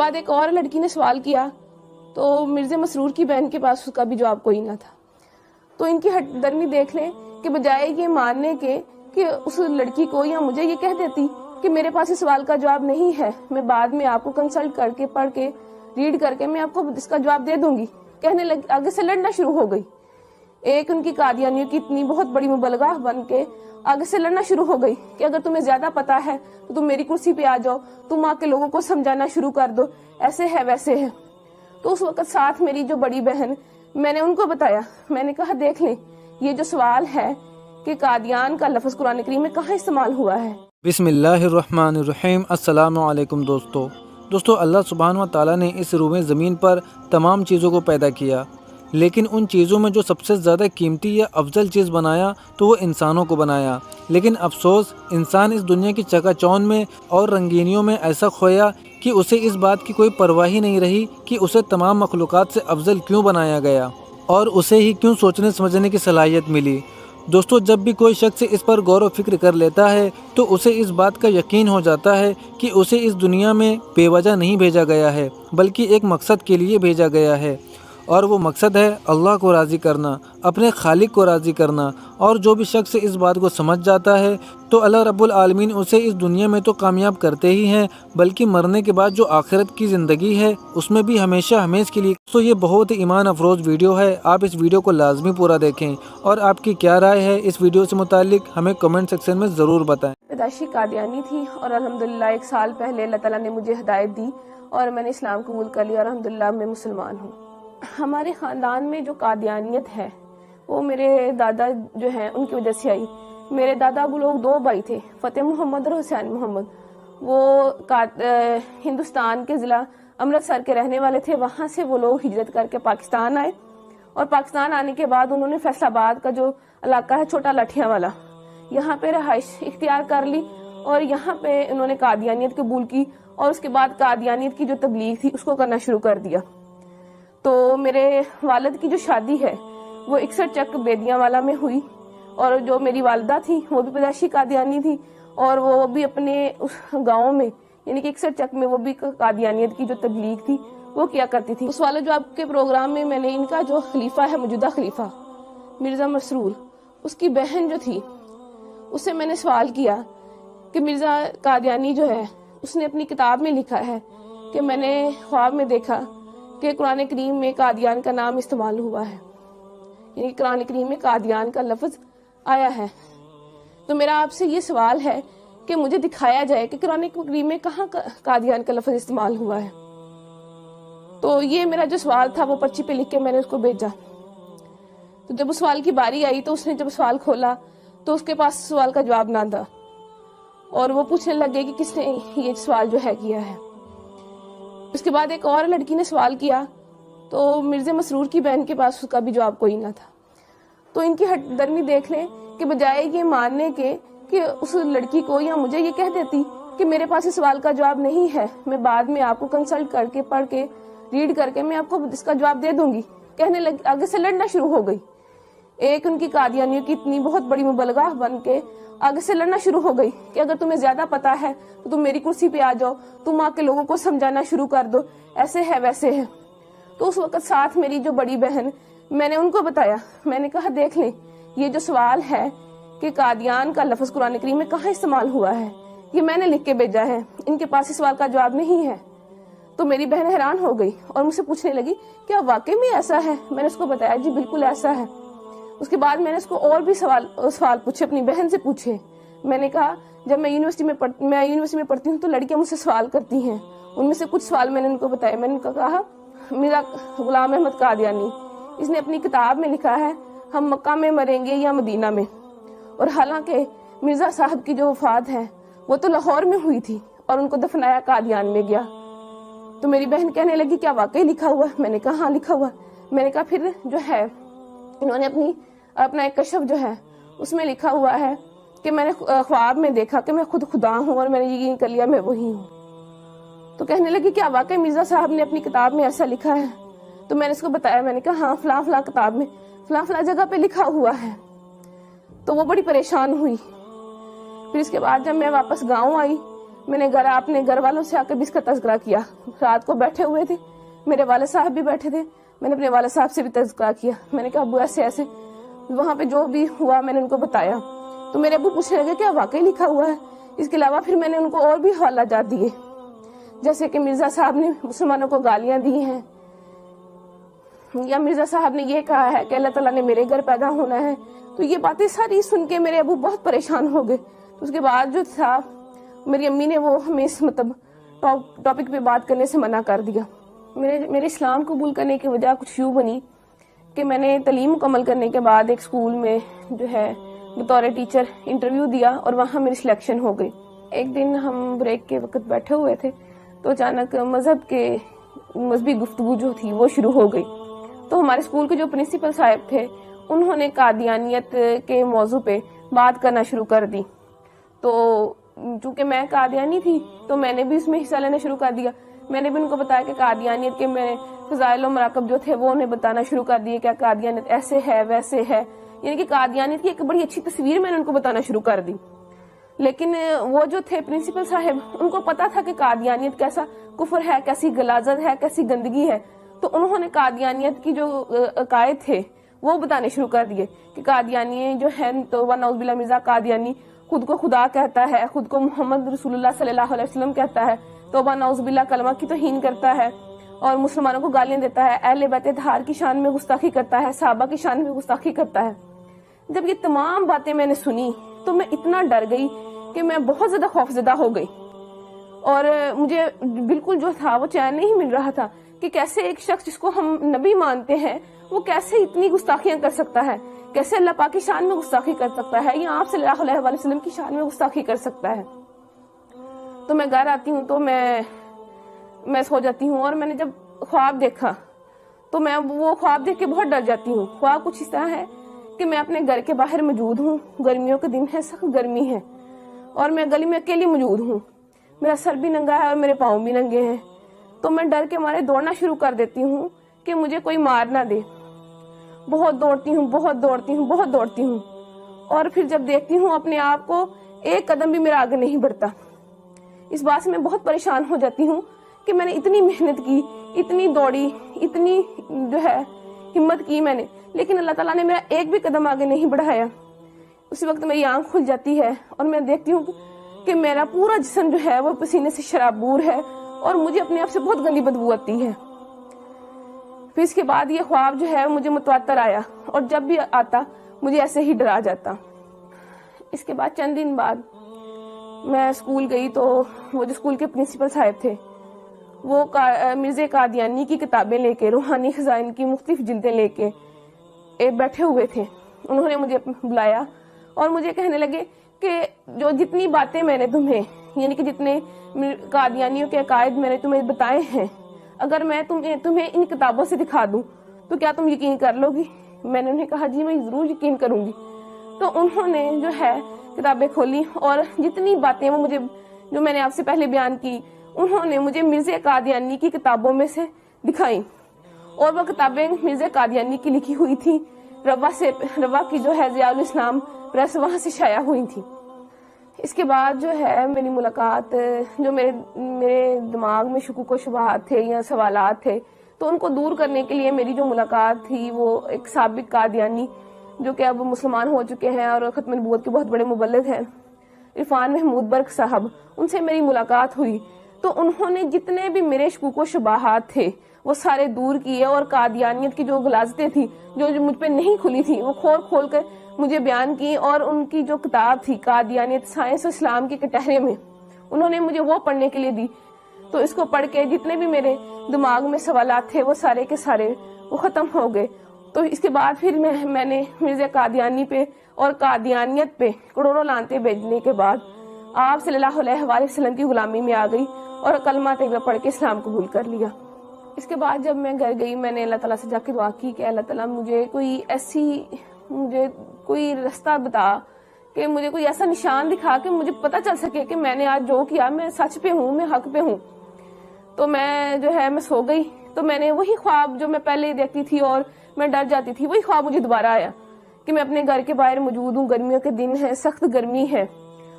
بعد ایک اور لڑکی نے سوال کیا تو مرزا مسرور کی بہن کے پاس اس کا بھی جواب کوئی نہ تھا. تو ان کی ہٹ درمی دیکھ لیں کہ بجائے یہ ماننے کے کہ اس لڑکی کو یا مجھے یہ کہہ دیتی کہ میرے پاس اس سوال کا جواب نہیں ہے، میں بعد میں آپ کو کنسلٹ کر کے پڑھ کے ریڈ کر کے میں آپ کو اس کا جواب دے دوں گی، کہنے لگی، آگے سے لڑنا شروع ہو گئی. ایک ان کی قادیانیوں کی اتنی بہت بڑی مبلغہ بن کے آگے سے لڑنا شروع ہو گئی کہ اگر تمہیں زیادہ پتا ہے تو تم میری کرسی پہ آ جاؤ، تم آ کے لوگوں کو سمجھانا شروع کر دو، ایسے ہے ویسے ہے. تو اس وقت ساتھ میری جو بڑی بہن، میں نے ان کو بتایا، میں نے کہا دیکھ لیں یہ جو سوال ہے کہ قادیان کا لفظ قرآن کریم میں کہاں استعمال ہوا ہے. بسم اللہ الرحمن الرحیم. السلام علیکم دوستو اللہ سبحانہ و تعالیٰ نے اس روح زمین پر تمام چیزوں کو پیدا کیا، لیکن ان چیزوں میں جو سب سے زیادہ قیمتی یا افضل چیز بنایا تو وہ انسانوں کو بنایا. لیکن افسوس انسان اس دنیا کی چکا چوند میں اور رنگینیوں میں ایسا کھویا کہ اسے اس بات کی کوئی پرواہ ہی نہیں رہی کہ اسے تمام مخلوقات سے افضل کیوں بنایا گیا اور اسے ہی کیوں سوچنے سمجھنے کی صلاحیت ملی. دوستو جب بھی کوئی شخص اس پر غور و فکر کر لیتا ہے تو اسے اس بات کا یقین ہو جاتا ہے کہ اسے اس دنیا میں بے وجہ نہیں بھیجا گیا ہے، بلکہ ایک مقصد کے لیے بھیجا گیا ہے، اور وہ مقصد ہے اللہ کو راضی کرنا، اپنے خالق کو راضی کرنا. اور جو بھی شخص اس بات کو سمجھ جاتا ہے تو اللہ رب العالمین اسے اس دنیا میں تو کامیاب کرتے ہی ہیں، بلکہ مرنے کے بعد جو آخرت کی زندگی ہے اس میں بھی ہمیشہ ہمیش کے لیے. تو یہ بہت ہی ایمان افروز ویڈیو ہے، آپ اس ویڈیو کو لازمی پورا دیکھیں، اور آپ کی کیا رائے ہے اس ویڈیو سے متعلق ہمیں کمنٹ سیکشن میں ضرور بتائیں. پیدائشی قادیانی تھی اور الحمدللہ 1 سال پہلے اللہ تعالیٰ نے مجھے ہدایت دی اور میں نے اسلام قبول کر لیا اور الحمدللہ میں مسلمان ہوں. ہمارے خاندان میں جو قادیانیت ہے وہ میرے دادا جو ہیں ان کی وجہ سے آئی. میرے دادا وہ لوگ 2 بھائی تھے، فتح محمد اور حسین محمد. وہ ہندوستان کے ضلع امرتسر کے رہنے والے تھے. وہاں سے وہ لوگ ہجرت کر کے پاکستان آئے، اور پاکستان آنے کے بعد انہوں نے فیصل آباد کا جو علاقہ ہے چھوٹا لٹھیاں والا، یہاں پہ رہائش اختیار کر لی اور یہاں پہ انہوں نے قادیانیت قبول کی، اور اس کے بعد قادیانیت کی جو تبلیغ تھی اس کو کرنا شروع کر دیا. تو میرے والد کی جو شادی ہے وہ 61 چک بیدیاں والا میں ہوئی، اور جو میری والدہ تھی وہ بھی پیدائشی قادیانی تھی، اور وہ بھی اپنے اس گاؤں میں یعنی کہ 61 چک میں وہ بھی قادیانیت کی جو تبلیغ تھی وہ کیا کرتی تھی. اس والے جو آپ کے پروگرام میں نے ان کا جو خلیفہ ہے، موجودہ خلیفہ مرزا مسرور، اس کی بہن جو تھی اس سے میں نے سوال کیا کہ مرزا قادیانی جو ہے اس نے اپنی کتاب میں لکھا ہے کہ میں نے خواب میں دیکھا کہ قرآن کریم میں قادیان کا نام استعمال ہوا ہے، یعنی قرآن کریم میں قادیان کا لفظ آیا ہے. تو میرا آپ سے یہ سوال ہے کہ مجھے دکھایا جائے کہ قرآن کریم میں کہاں قادیان کا لفظ استعمال ہوا ہے. تو یہ میرا جو سوال تھا وہ پرچی پہ لکھ کے میں نے اس کو بھیجا. تو جب اس سوال کی باری آئی تو اس نے جب سوال کھولا تو اس کے پاس سوال کا جواب نہ تھا، اور وہ پوچھنے لگے کہ کس نے یہ سوال جو ہے کیا ہے. اس کے بعد ایک اور لڑکی نے سوال کیا تو مرزا مسرور کی بہن کے پاس اس کا بھی جواب کوئی نہ تھا. تو ان کی ہٹ درمی دیکھ لیں کہ بجائے یہ ماننے کے کہ اس لڑکی کو یا مجھے یہ کہہ دیتی کہ میرے پاس اس سوال کا جواب نہیں ہے، میں بعد میں آپ کو کنسلٹ کر کے پڑھ کے ریڈ کر کے میں آپ کو اس کا جواب دے دوں گی، کہنے لگی، آگے سے لڑنا شروع ہو گئی. ایک ان کی قادیانیوں کی اتنی بہت بڑی مبلغہ بن کے آگے سے لڑنا شروع ہو گئی کہ اگر تمہیں زیادہ پتا ہے تو تم میری کرسی پہ آ جاؤ، تم آ کے لوگوں کو سمجھانا شروع کر دو، ایسے ہے ویسے ہے. تو اس وقت ساتھ میری جو بڑی بہن، میں نے ان کو بتایا، میں نے کہا دیکھ لیں یہ جو سوال ہے کہ قادیان کا لفظ قرآن کریم میں کہاں استعمال ہوا ہے، یہ میں نے لکھ کے بھیجا ہے، ان کے پاس اس سوال کا جواب نہیں ہے. تو میری بہن حیران ہو گئی اور مجھ سے پوچھنے لگی کیا واقعی میں ایسا ہے؟ میں نے اس کو بتایا جی بالکل ایسا ہے. اس کے بعد میں نے اس کو اور بھی سوال پوچھے، اپنی بہن سے پوچھے. میں نے کہا جب میں یونیورسٹی میں پڑھتی ہوں تو لڑکیاں مجھ سے سوال کرتی ہیں، ان میں سے کچھ سوال میں نے ان کو بتایا. میں نے کہا میرا غلام احمد قادیانی، اس نے اپنی کتاب میں لکھا ہے ہم مکہ میں مریں گے یا مدینہ میں، اور حالانکہ مرزا صاحب کی جو وفات ہے وہ تو لاہور میں ہوئی تھی اور ان کو دفنایا قادیان میں گیا. تو میری بہن کہنے لگی کیا واقعی لکھا ہوا؟ میں نے کہا ہاں لکھا ہوا. میں نے کہا پھر جو ہے انہوں نے اپنا ایک کشف جو ہے اس میں لکھا ہوا ہے کہ میں نے خواب میں دیکھا کہ میں خود خدا ہوں اور میں نے یقین کر لیا میں وہی ہوں. تو کہنے لگی کیا واقعی مرزا صاحب نے اپنی کتاب میں ایسا لکھا ہے؟ تو میں نے اس کو بتایا، میں نے کہا ہاں فلاں فلاں کتاب میں فلاں فلاں جگہ پہ لکھا ہوا ہے. تو وہ بڑی پریشان ہوئی. پھر اس کے بعد جب میں واپس گاؤں آئی میں نے اپنے گھر والوں سے آ کے بھی اس کا تذکرہ کیا. رات کو بیٹھے ہوئے تھے, میرے والد صاحب بھی بیٹھے تھے, میں نے اپنے والد صاحب سے بھی تذکرہ کیا. میں نے کہا ابو ایسے ایسے وہاں پہ جو بھی ہوا میں نے ان کو بتایا. تو میرے ابو پوچھنے لگے کیا واقعی لکھا ہوا ہے. اس کے علاوہ پھر میں نے ان کو اور بھی حوالہ جات دیے, جیسے کہ مرزا صاحب نے مسلمانوں کو گالیاں دی ہیں, یا مرزا صاحب نے یہ کہا ہے کہ اللہ تعالیٰ نے میرے گھر پیدا ہونا ہے. تو یہ باتیں ساری سن کے میرے ابو بہت پریشان ہو گئے. اس کے بعد جو تھا میری امی نے وہ ہمیں اس ٹاپک پہ بات کرنے سے منع کر دیا. میرے اسلام قبول کرنے کی وجہ کچھ یوں بنی کہ میں نے تعلیم مکمل کرنے کے بعد ایک اسکول میں جو ہے بطور ٹیچر انٹرویو دیا اور وہاں میری سلیکشن ہو گئی. ایک دن ہم بریک کے وقت بیٹھے ہوئے تھے تو اچانک مذہبی گفتگو جو تھی وہ شروع ہو گئی. تو ہمارے اسکول کے جو پرنسپل صاحب تھے انہوں نے قادیانیت کے موضوع پہ بات کرنا شروع کر دی. تو چونکہ میں قادیانی تھی تو میں نے بھی اس میں حصہ لینا شروع کر دیا. میں نے بھی ان کو بتایا کہ قادیانیت کے میں فضائل و مراقب جو تھے وہ انہیں بتانا شروع کر دیے, کیا قادیانیت ایسے ہے ویسے ہے, یعنی کہ قادیانیت کی ایک بڑی اچھی تصویر میں نے ان کو بتانا شروع کر دی. لیکن وہ جو تھے پرنسپل صاحب ان کو پتا تھا کہ قادیانیت کیسا کفر ہے, کیسی غلاظت ہے, کیسی گندگی ہے. تو انہوں نے قادیانیت کی جو عقائد تھے وہ بتانے شروع کر دیے کہ قادیانی جو ہے تو نعوذ باللہ مرزا قادیانی خود کو خدا کہتا ہے, خود کو محمد رسول اللہ صلی اللہ علیہ وسلم کہتا ہے, توبہ نعوذ باللہ کلمہ کی توہین کرتا ہے اور مسلمانوں کو گالیاں دیتا ہے, اہل بیت اطہار کی شان میں گستاخی کرتا ہے, صحابہ کی شان میں گستاخی کرتا ہے. جب یہ تمام باتیں میں نے سنی تو میں اتنا ڈر گئی کہ میں بہت زیادہ خوفزدہ ہو گئی اور مجھے بالکل جو تھا وہ چین نہیں مل رہا تھا کہ کیسے ایک شخص جس کو ہم نبی مانتے ہیں وہ کیسے اتنی گستاخیاں کر سکتا ہے, کیسے اللہ پاک کی شان میں گستاخی کر سکتا ہے یا آپ صلی اللہ علیہ وسلم کی شان میں گستاخی کر سکتا ہے. تو میں گھر آتی ہوں تو میں سو جاتی ہوں اور میں نے جب خواب دیکھا تو میں وہ خواب دیکھ کے بہت ڈر جاتی ہوں. خواب کچھ اس طرح ہے کہ میں اپنے گھر کے باہر موجود ہوں, گرمیوں کے دن ہے, سخت گرمی ہے اور میں گلی میں اکیلی موجود ہوں, میرا سر بھی ننگا ہے اور میرے پاؤں بھی ننگے ہیں. تو میں ڈر کے مارے دوڑنا شروع کر دیتی ہوں کہ مجھے کوئی مار نہ دے. بہت دوڑتی ہوں اور پھر جب دیکھتی ہوں اپنے آپ کو ایک قدم بھی میرا آگے نہیں بڑھتا. اس بات سے میں بہت پریشان ہو جاتی ہوں کہ میں نے اتنی محنت کی, اتنی دوڑی, اتنی جو ہے ہمت کی میں نے, لیکن اللہ تعالیٰ نے میرا ایک بھی قدم آگے نہیں بڑھایا. اسی وقت میری آنکھ کھل جاتی ہے اور میں دیکھتی ہوں کہ میرا پورا جسم جو ہے وہ پسینے سے شرابور ہے اور مجھے اپنے آپ سے بہت گندی بدبو آتی ہے. پھر اس کے بعد یہ خواب جو ہے مجھے متواتر آیا اور جب بھی آتا مجھے ایسے ہی ڈرا جاتا. اس کے بعد چند دن بعد میں اسکول گئی تو وہ جو اسکول کے پرنسپل صاحب تھے وہ مرزا قادیانی کی کتابیں لے کے, روحانی خزائن کی مختلف جلدیں لے کے بیٹھے ہوئے تھے. انہوں نے مجھے بلایا اور مجھے کہنے لگے کہ جو جتنی باتیں میں نے تمہیں یعنی کہ جتنے قادیانیوں کے عقائد میں نے تمہیں بتائے ہیں, اگر میں تمہیں ان کتابوں سے دکھا دوں تو کیا تم یقین کر لو گی؟ میں نے انہیں کہا جی میں ضرور یقین کروں گی. تو انہوں نے جو ہے کتابیں کھولی اور جتنی باتیں وہ مجھے جو میں نے آپ سے پہلے بیان کی انہوں نے مجھے مرزا قادیانی کی کتابوں میں سے دکھائیں اور وہ کتابیں مرزا قادیانی کی لکھی ہوئی تھی. روا کی جو ہے ضیاء الاسلام پریس وہاں سے شائع ہوئی تھی. اس کے بعد جو ہے میری ملاقات جو میرے دماغ میں شکوک و شبہات تھے یا سوالات تھے تو ان کو دور کرنے کے لیے میری جو ملاقات تھی وہ ایک سابق قادیانی جو کہ اب مسلمان ہو چکے ہیں اور ختم نبوت کے بہت بڑے مبلغ ہیں, عرفان محمود برق صاحب, ان سے میری ملاقات ہوئی. تو انہوں نے جتنے بھی میرے شکوک و شبہات تھے وہ سارے دور کیے اور قادیانیت کی جو غلاظتیں تھی جو مجھ پہ نہیں کھلی تھی وہ کھول کر مجھے بیان کی. اور ان کی جو کتاب تھی قادیانیت سائنس و اسلام کے کٹہرے میں انہوں نے مجھے وہ پڑھنے کے لیے دی. تو اس کو پڑھ کے جتنے بھی میرے دماغ میں سوالات تھے وہ سارے کے سارے وہ ختم ہو گئے. تو اس کے بعد پھر میں نے مرزا قادیانی پہ اور قادیانیت پہ کروڑوں لعنتیں بھیجنے کے بعد آپ صلی اللہ علیہ وآلہ وسلم کی غلامی میں آ گئی اور کلمہ طیبہ پڑھ کے اسلام قبول کر لیا. اس کے بعد جب میں گھر گئی میں نے اللہ تعالیٰ سے جا کے دعا کی کہ اللہ تعالیٰ مجھے کوئی رستہ بتا, کہ مجھے کوئی ایسا نشان دکھا کہ مجھے پتہ چل سکے کہ میں نے آج جو کیا میں سچ پہ ہوں, میں حق پہ ہوں. تو میں جو ہے میں سو گئی تو میں نے وہی خواب جو میں پہلے دیکھتی تھی اور میں ڈر جاتی تھی وہی خواب مجھے دوبارہ آیا کہ میں اپنے گھر کے باہر موجود ہوں, گرمیوں کے دن ہے, سخت گرمی ہے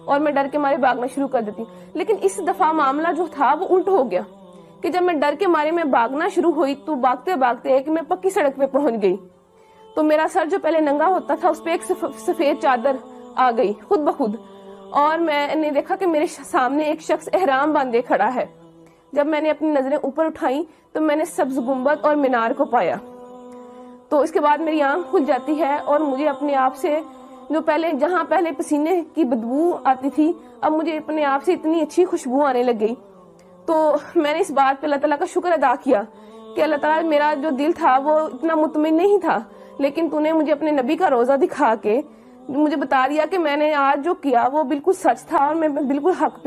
اور میں ڈر کے مارے بھاگنا شروع کر دیتی. لیکن اس دفعہ معاملہ جو تھا وہ الٹ ہو گیا کہ جب میں ڈر کے مارے میں بھاگنا شروع ہوئی تو بھاگتے بھاگتے کہ میں پکی سڑک پہ پہنچ گئی تو میرا سر جو پہلے ننگا ہوتا تھا اس پہ ایک سفید چادر آ گئی خود بخود, اور میں نے دیکھا کہ میرے سامنے ایک شخص احرام باندھے کھڑا ہے. جب میں نے اپنی نظریں اوپر اٹھائیں تو میں نے سبز گنبد اور مینار کو پایا. تو اس کے بعد میری آنکھ کھل جاتی ہے اور مجھے اپنے آپ سے جو جہاں پہلے پسینے کی بدبو آتی تھی اب مجھے اپنے آپ سے اتنی اچھی خوشبو آنے لگ گئی. تو میں نے اس بات پہ اللہ تعالیٰ کا شکر ادا کیا کہ اللہ تعالیٰ میرا جو دل تھا وہ اتنا مطمئن نہیں تھا, لیکن تو نے مجھے اپنے نبی کا روزہ دکھا کے مجھے بتا دیا کہ میں نے آج جو کیا وہ بالکل سچ تھا اور میں بالکل حق پہ